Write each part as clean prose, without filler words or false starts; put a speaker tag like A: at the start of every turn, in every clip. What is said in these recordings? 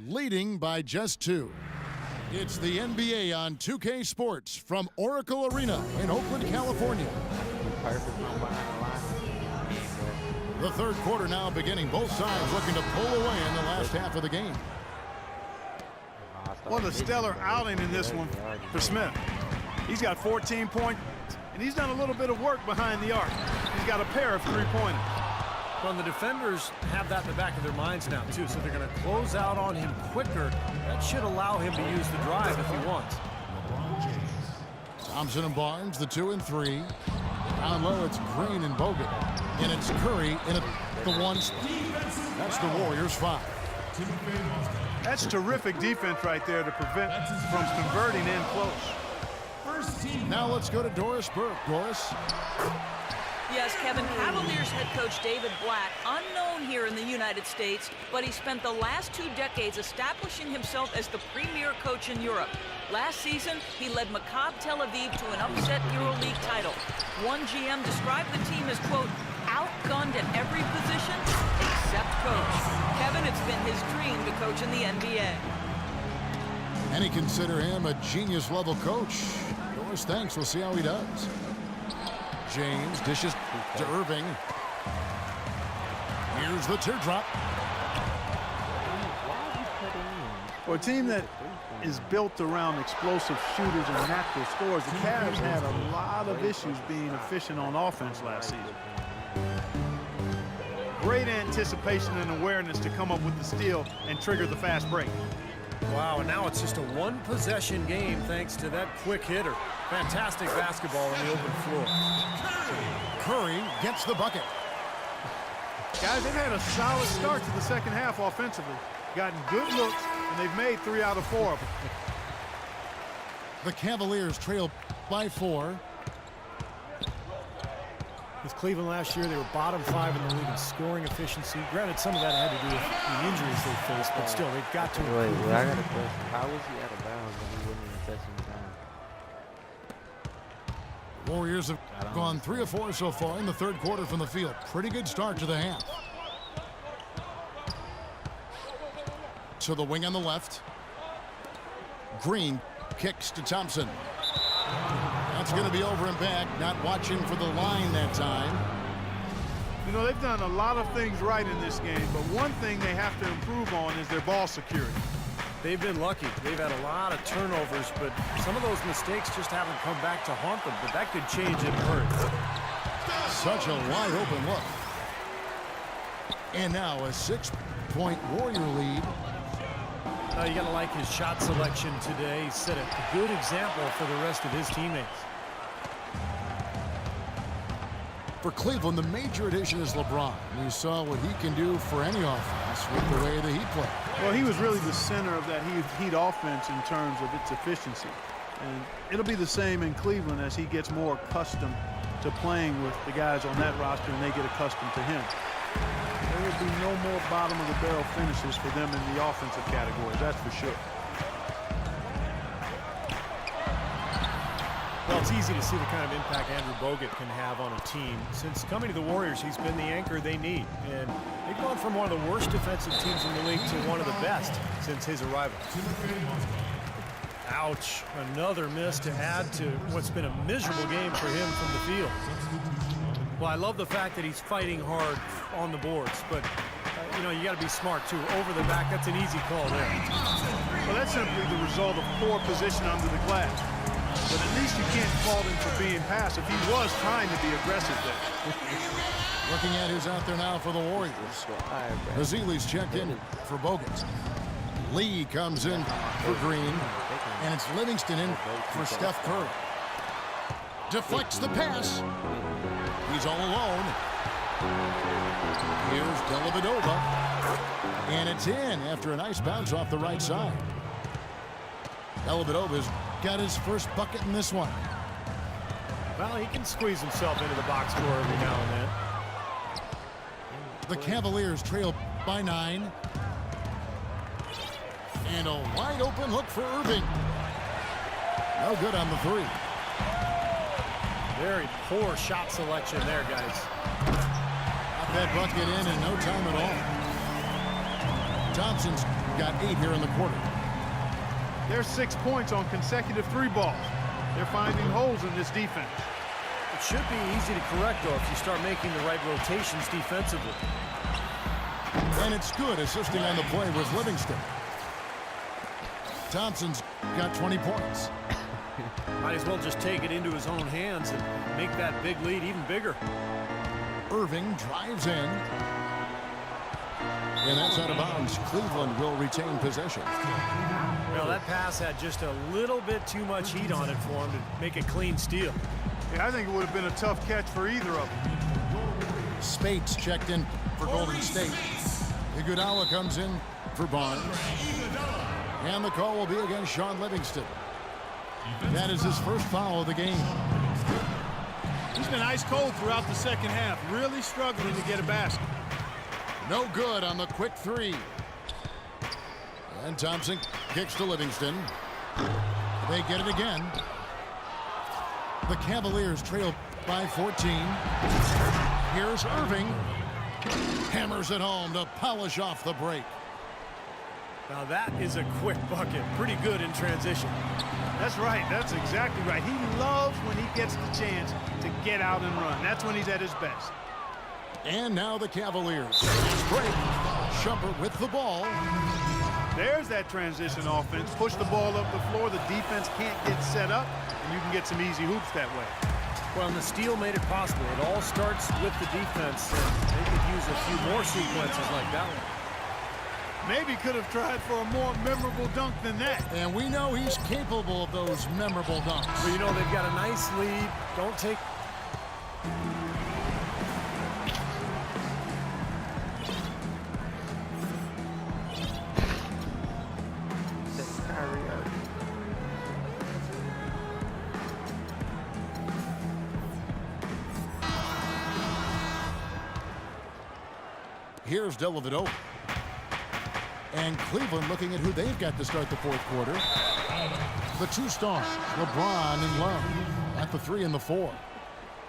A: leading by just 2. It's the NBA on 2K Sports from Oracle Arena in Oakland, California.
B: Perfect from behind the line.
A: The third quarter now beginning. Both sides looking to pull away in the last half of the game.
C: What a stellar outing in this one for Smith. He's got 14 points, and he's done a little bit of work behind the arc. He's got a pair of three-pointers.
D: Well, the defenders have that in the back of their minds now, too, so they're going to close out on him quicker. That should allow him to use the drive if he wants.
A: Thompson and Barnes, the 2 and 3. Down low, it's Green and Bogut. And it's Curry in the 1. That's the Warriors' 5.
C: That's terrific defense right there to prevent from converting in close.
A: Now let's go to Doris Burke. Doris.
E: Yes, Kevin, Cavaliers head coach David Black, unknown here in the United States, but he spent the last 2 decades establishing himself as the premier coach in Europe. Last season, he led Maccabi Tel Aviv to an upset EuroLeague title. One GM described the team as, quote, outgunned at every position except coach. Kevin, it's been his dream to coach in the NBA.
A: Many consider him a genius-level coach. Doris thinks we'll see how he does. James dishes to Irving. Here's the teardrop.
C: For a team that is built around explosive shooters and natural scorers, the Cavs had a lot of issues being efficient on offense last season. Great anticipation and awareness to come up with the steal and trigger the fast break.
D: Wow, and now it's just a one-possession game thanks to that quick hitter. Fantastic basketball on the open floor.
A: Curry gets the bucket.
C: Guys, they've had a solid start to the second half offensively. Gotten good looks, and they've made 3 out of 4 of them.
A: The Cavaliers trail by 4.
D: With Cleveland last year, they were bottom 5 in the league in scoring efficiency. Granted, some of that had to do with the injuries they faced, but still, they've got to
B: Wait,
D: improve.
B: I got a question. How was he out of bounds when he wasn't even touching the ground?
A: Warriors have gone 3 of 4 so far in the third quarter from the field. Pretty good start to the half. To the wing on the left. Green kicks to Thompson. That's going to be over and back. Not watching for the line that time.
C: You know, they've done a lot of things right in this game, but one thing they have to improve on is their ball security.
D: They've been lucky. They've had a lot of turnovers, but some of those mistakes just haven't come back to haunt them. But that could change in a hurry.
A: Such a wide open look. And now a 6-point Warrior lead.
D: You got to like his shot selection today. He set a good example for the rest of his teammates.
A: For Cleveland, the major addition is LeBron. You saw what he can do for any offense with the way that he played.
C: Well, he was really the center of that Heat offense in terms of its efficiency. And it'll be the same in Cleveland as he gets more accustomed to playing with the guys on that roster and they get accustomed to him. There will be no more bottom-of-the-barrel finishes for them in the offensive category, that's for sure.
D: Well, it's easy to see the kind of impact Andrew Bogut can have on a team. Since coming to the Warriors, he's been the anchor they need. And they've gone from one of the worst defensive teams in the league to one of the best since his arrival. Ouch. Another miss to add to what's been a miserable game for him from the field. Well, I love the fact that he's fighting hard on the boards, but, you know, you got to be smart, too. Over the back, that's an easy call there.
C: Well, that's simply the result of poor position under the glass. But at least you can't fault him for being passive. He was trying to be aggressive there.
A: Looking at who's out there now for the Warriors. Bazili's checked in for Bogut. Lee comes in for Green. And it's Livingston in for Steph Curry. Deflects the pass. He's all alone. Here's Dellavedova. And it's in after a nice bounce off the right side. Dellavedova's got his first bucket in this one.
D: Well, he can squeeze himself into the box score every now and then.
A: The Cavaliers trail by 9. And a wide open look for Irving. No good on the 3.
D: Very poor shot selection there, guys.
A: Got that bucket in no time at all. Thompson's got 8 here in the quarter.
C: There's 6 points on consecutive 3 balls. They're finding holes in this defense.
D: It should be easy to correct, though, if you start making the right rotations defensively.
A: And it's good assisting on the play with Livingston. Thompson's got 20 points.
D: Might as well just take it into his own hands and make that big lead even bigger.
A: Irving drives in. And that's out of bounds. Cleveland will retain possession.
D: Well, that pass had just a little bit too much heat on it for him to make a clean steal.
C: Yeah, I think it would have been a tough catch for either of them.
A: Spates checked in for Golden State. Iguodala comes in for Barnes. And the call will be against Sean Livingston. That is his first foul of the game.
C: He's been ice cold throughout the second half, really struggling to get a basket.
A: No good on the quick 3. And Thompson kicks to Livingston. They get it again. The Cavaliers trail by 14. Here's Irving. Hammers it home to polish off the break.
D: Now that is a quick bucket. Pretty good in transition.
C: That's right. That's exactly right. He loves when he gets the chance to get out and run. That's when he's at his best.
A: And now the Cavaliers. Break. Shumpert with the ball.
C: There's that transition offense. Push the ball up the floor. The defense can't get set up, and you can get some easy hoops that way.
D: Well, and the steal made it possible. It all starts with the defense, and they could use a few more sequences like that one.
C: Maybe could have tried for a more memorable dunk than that.
A: And we know he's capable of those memorable dunks.
D: But, you know, they've got a nice lead. Don't take...
A: Here's Dellavedova. And Cleveland looking at who they've got to start the fourth quarter. The 2 stars, LeBron and Love, at the 3 and the 4.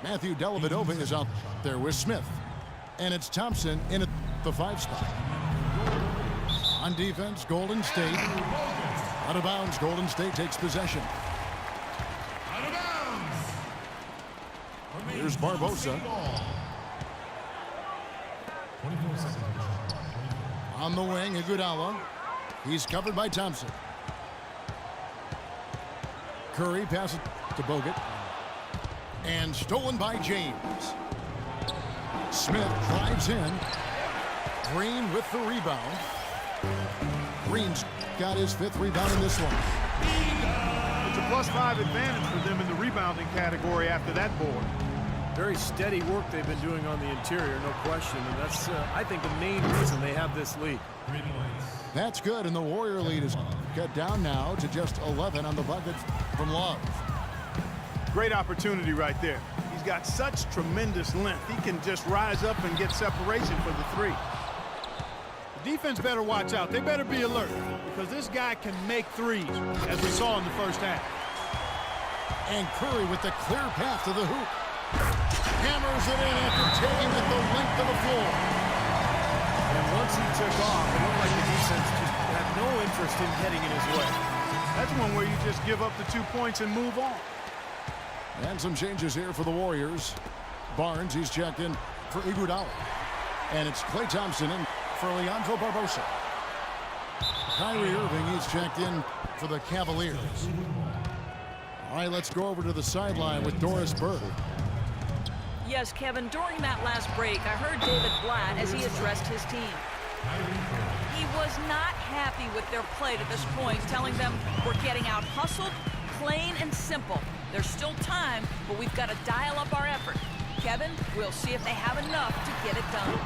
A: Matthew Dellavedova is out there with Smith. And it's Thompson in at the 5 spot. On defense, Golden State. Out of bounds, Golden State takes possession.
F: Out of bounds.
A: Here's Barbosa.
F: 24 seconds.
A: On the wing, Iguodala. He's covered by Thompson. Curry passes to Bogut. And stolen by James. Smith drives in. Green with the rebound. Green's got his 5th rebound in this one.
C: It's a +5 advantage for them in the rebounding category after that board.
D: Very steady work they've been doing on the interior, no question. And that's, I think, the main reason they have this lead.
A: That's good, and the Warrior lead is cut down now to just 11 on the bucket from Love.
C: Great opportunity right there. He's got such tremendous length. He can just rise up and get separation for the 3. The defense better watch out. They better be alert because this guy can make 3s, as we saw in the first half.
A: And Curry with the clear path to the hoop. Hammers it in after taking it the length of the floor.
D: And once he took off, it looked like the defense just had no interest in getting in his way.
C: That's one where you just give up the 2 points and move on.
A: And some changes here for the Warriors. Barnes, he's checked in for Iguodala. And it's Klay Thompson in for Leandro Barbosa. Kyrie Irving, he's checked in for the Cavaliers. All right, let's go over to the sideline with Doris Burke.
E: Yes, Kevin, during that last break, I heard David Blatt as he addressed his team. He was not happy with their play to this point, telling them we're getting out hustled, plain and simple. There's still time, but we've got to dial up our effort. Kevin, we'll see if they have enough to get it done.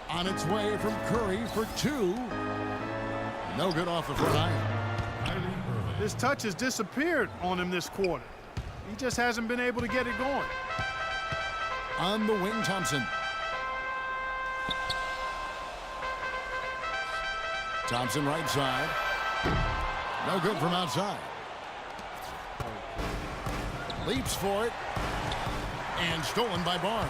A: On its way from Curry for 2. No good off the front iron.
C: His touch has disappeared on him this quarter. He just hasn't been able to get it going.
A: On the wing, Thompson. Thompson right side. No good from outside. Leaps for it. And stolen by Barnes.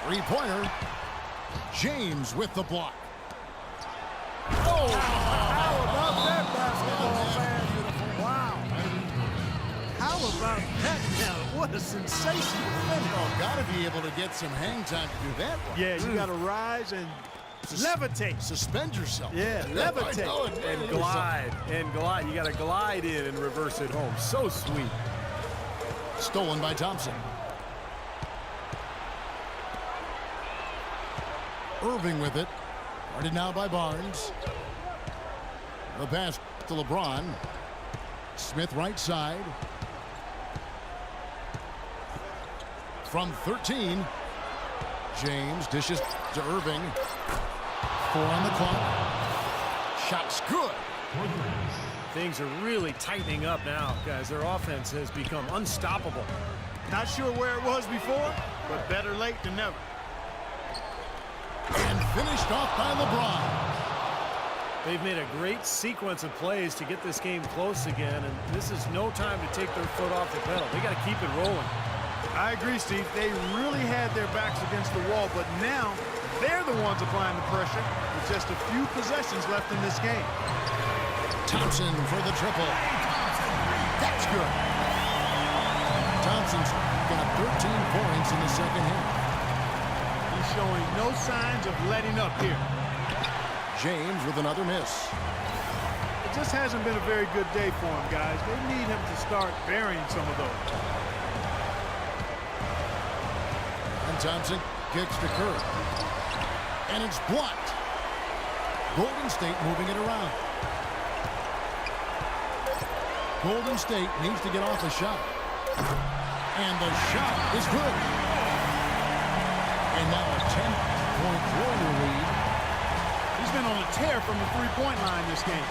A: 3-pointer. James with the block.
C: Oh, how about that basketball, man? Wow. How about that now? What a sensational finish.
A: Oh, got to be able to get some hang time to do that one.
C: Yeah, you got to rise and levitate.
A: Suspend yourself.
C: Yeah, levitate.
D: And glide. And glide. You got to glide in and reverse it home. So sweet.
A: Stolen by Thompson. Irving with it. Guarded now by Barnes. The pass to LeBron. Smith right side. From 13. James dishes to Irving. 4 on the clock. Shot's good.
D: Things are really tightening up now, guys. Their offense has become unstoppable.
C: Not sure where it was before, but better late than never.
A: And finished off by LeBron.
D: They've made a great sequence of plays to get this game close again, and this is no time to take their foot off the pedal. They got to keep it rolling.
C: I agree, Steve. They really had their backs against the wall, but now they're the ones applying the pressure with just a few possessions left in this game.
A: Thompson for the triple. That's good. Thompson's got 13 points in the second half.
C: He's showing no signs of letting up here.
A: James with another miss.
C: It just hasn't been a very good day for him, guys. They need him to start burying some of those.
A: And Thompson kicks to Curry. And it's blocked. Golden State moving it around. Golden State needs to get off a shot. And the shot is good. And now a 10-point Warrior lead.
C: He's been on a tear from the three-point line this game.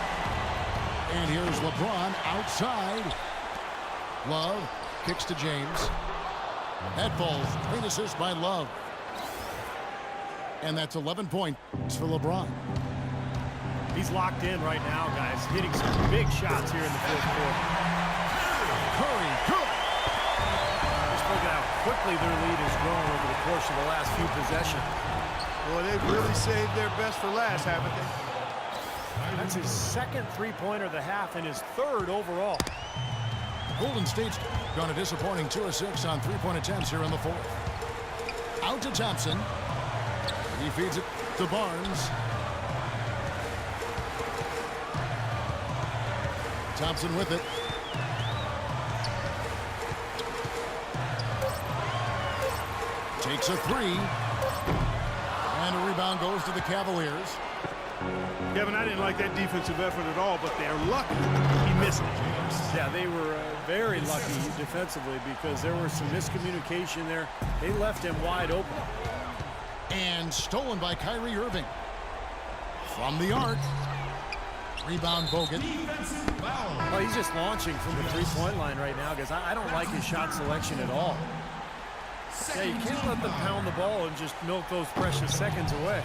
A: And here's LeBron outside. Love kicks to James. That falls. Great assist by Love. And that's 11 points for LeBron.
D: He's locked in right now, guys, hitting some big shots here in the fourth quarter.
A: Curry, good.
D: Just look at how quickly their lead has grown over the course of the last few possessions.
C: Boy, they've really saved their best for last, haven't they?
D: That's his second three-pointer of the half and his third overall.
A: Golden State's gone a disappointing 2 of 6 on three-point attempts here in the fourth. Out to Thompson. He feeds it to Barnes. Thompson with it. Takes a three. And a rebound goes to the Cavaliers.
C: Kevin, I didn't like that defensive effort at all, but they're lucky he missed it.
D: Yeah, they were very lucky defensively because there was some miscommunication there. They left him wide open.
A: And stolen by Kyrie Irving. From the arc. Rebound Bogut.
D: Well, he's just launching from the three-point line right now because I don't like his shot selection at all. Yeah, you can't let them pound the ball and just milk those precious seconds away.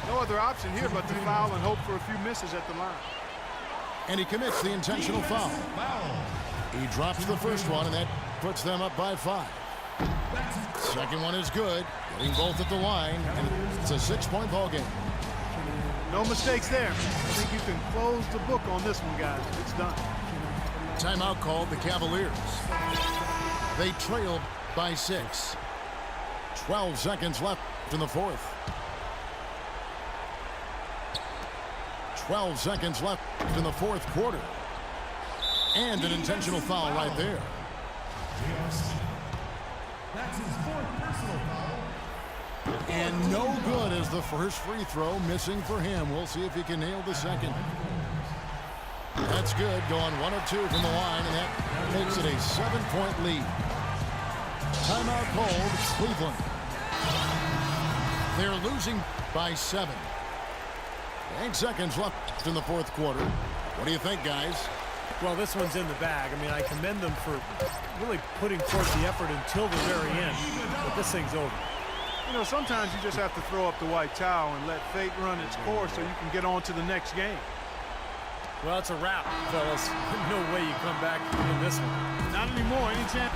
C: No other option here but to foul and hope for a few misses at the line.
A: And he commits the intentional foul. He drops the first one, and that puts them up by 5. Second one is good. Getting both at the line, and it's a 6-point ball game.
C: No mistakes there. I think you can close the book on this one, guys. It's done.
A: Timeout called the Cavaliers. They trailed by 6. 12 seconds left in the fourth. 12 seconds left in the fourth quarter. And an intentional foul right there.
F: That's his 4th personal foul.
A: And no good as the first free throw missing for him. We'll see if he can nail the second. That's good, going 1 of 2 from the line, and that makes it a 7-point lead. Timeout called Cleveland. They're losing by 7. 8 seconds left in the fourth quarter. What do you think, guys?
D: Well, this one's in the bag. I mean, I commend them for really putting forth the effort until the very end. But this thing's over.
C: You know, sometimes you just have to throw up the white towel and let fate run its course so you can get on to the next game.
D: Well, it's a wrap, fellas. No way you come back from this one.
C: Not anymore. Any chance?